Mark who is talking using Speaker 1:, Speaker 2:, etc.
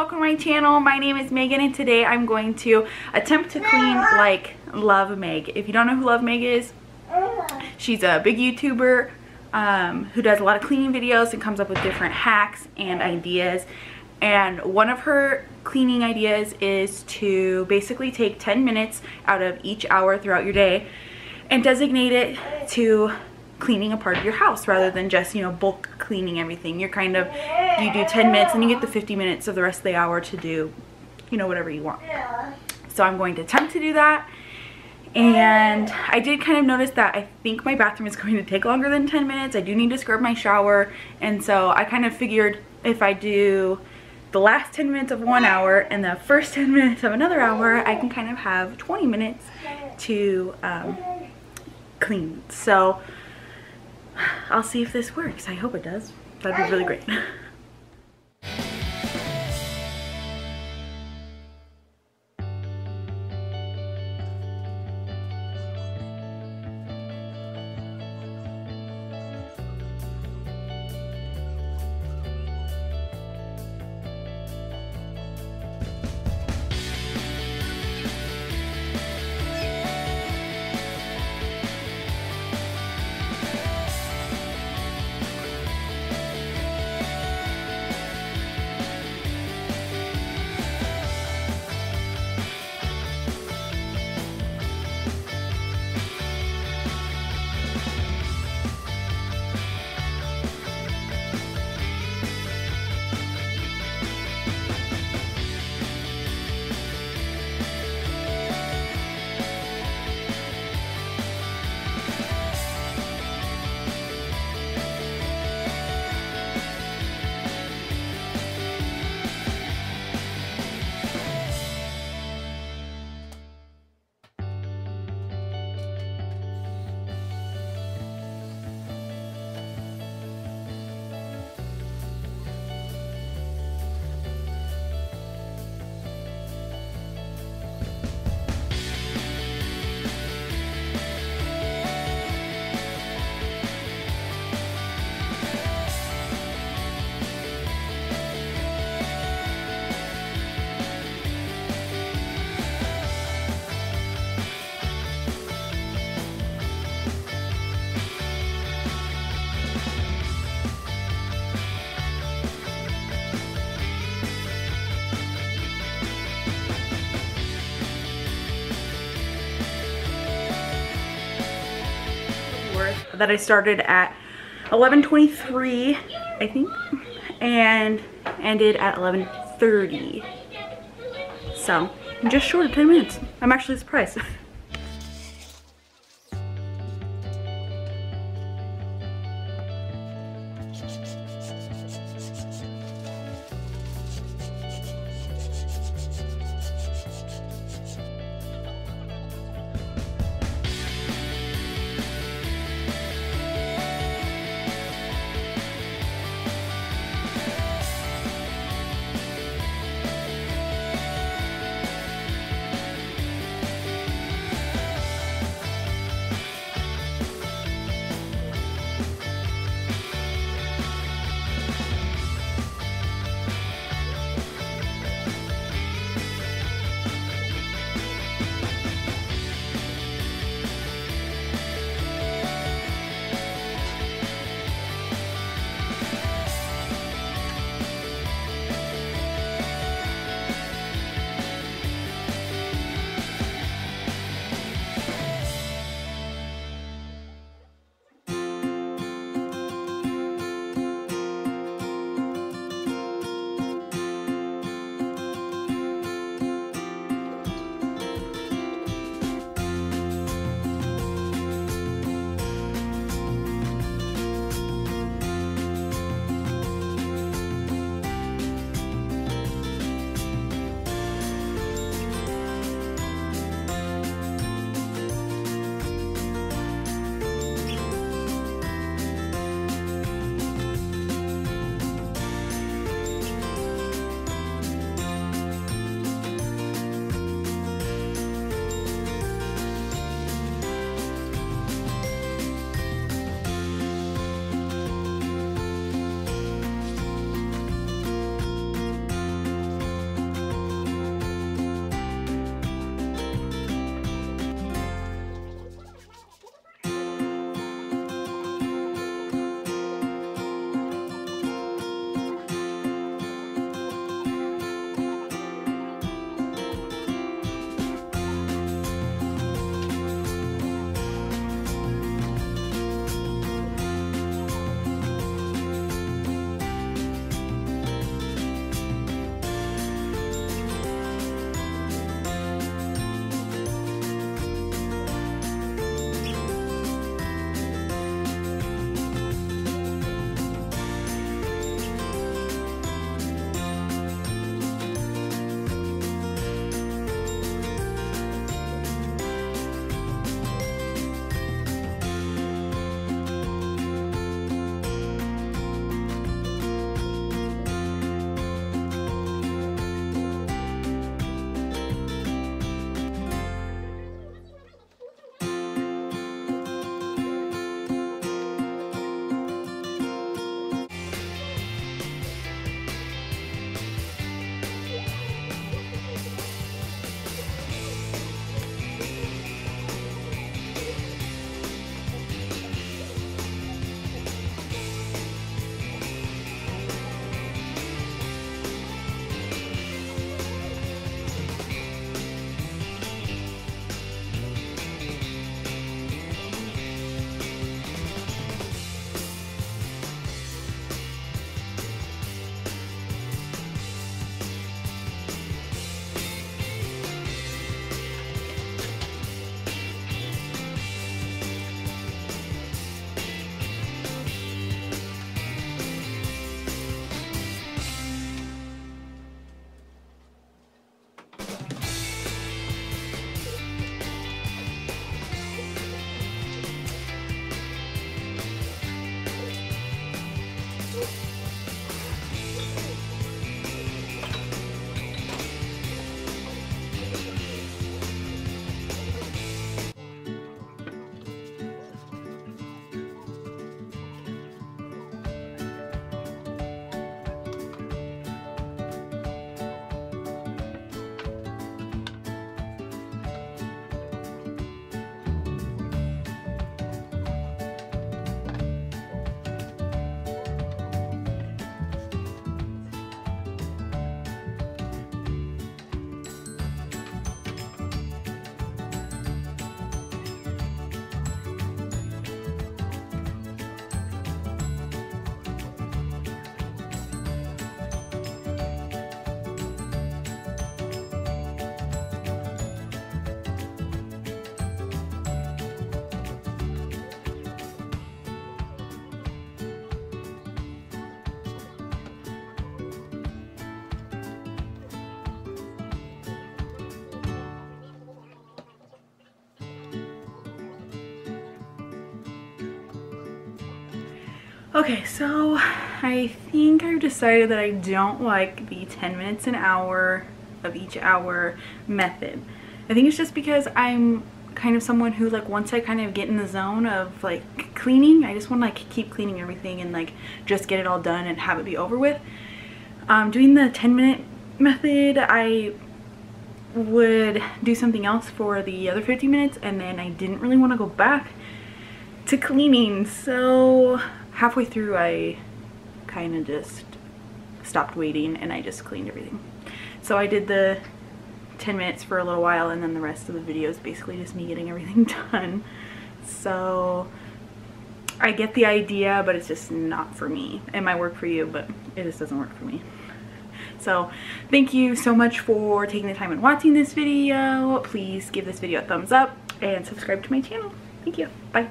Speaker 1: welcome to my channel. My name is Megan and today I'm going to attempt to clean like LoveMeg. If you don't know who LoveMeg is, she's a big YouTuber who does a lot of cleaning videos and comes up with different hacks and ideas. And one of her cleaning ideas is to basically take 10 minutes out of each hour throughout your day and designate it to cleaning a part of your house rather than just, you know, bulk cleaning everything. You're kind of, you do 10 minutes and you get the 50 minutes of the rest of the hour to do, you know, whatever you want. So I'm going to attempt to do that. And I did kind of notice that I think my bathroom is going to take longer than 10 minutes. I do need to scrub my shower. And so I kind of figured if I do the last 10 minutes of 1 hour and the first 10 minutes of another hour, I can kind of have 20 minutes to clean. So I'll see if this works. I hope it does. That'd be really great. That I started at 11:23, I think, and ended at 11:30. So I'm just short of 10 minutes. I'm actually surprised. Okay, so I think I've decided that I don't like the 10 minutes an hour of each hour method. I think it's just because I'm kind of someone who, like, once I kind of get in the zone of like cleaning, I just want to like keep cleaning everything and like just get it all done and have it be over with. Doing the 10-minute method, I would do something else for the other 15 minutes and then I didn't really want to go back to cleaning, so halfway through I kind of just stopped waiting and I just cleaned everything. So I did the 10 minutes for a little while and then the rest of the video is basically just me getting everything done. So I get the idea, but it's just not for me. It might work for you, but it just doesn't work for me. So thank you so much for taking the time and watching this video. Please give this video a thumbs up and subscribe to my channel. Thank you. Bye.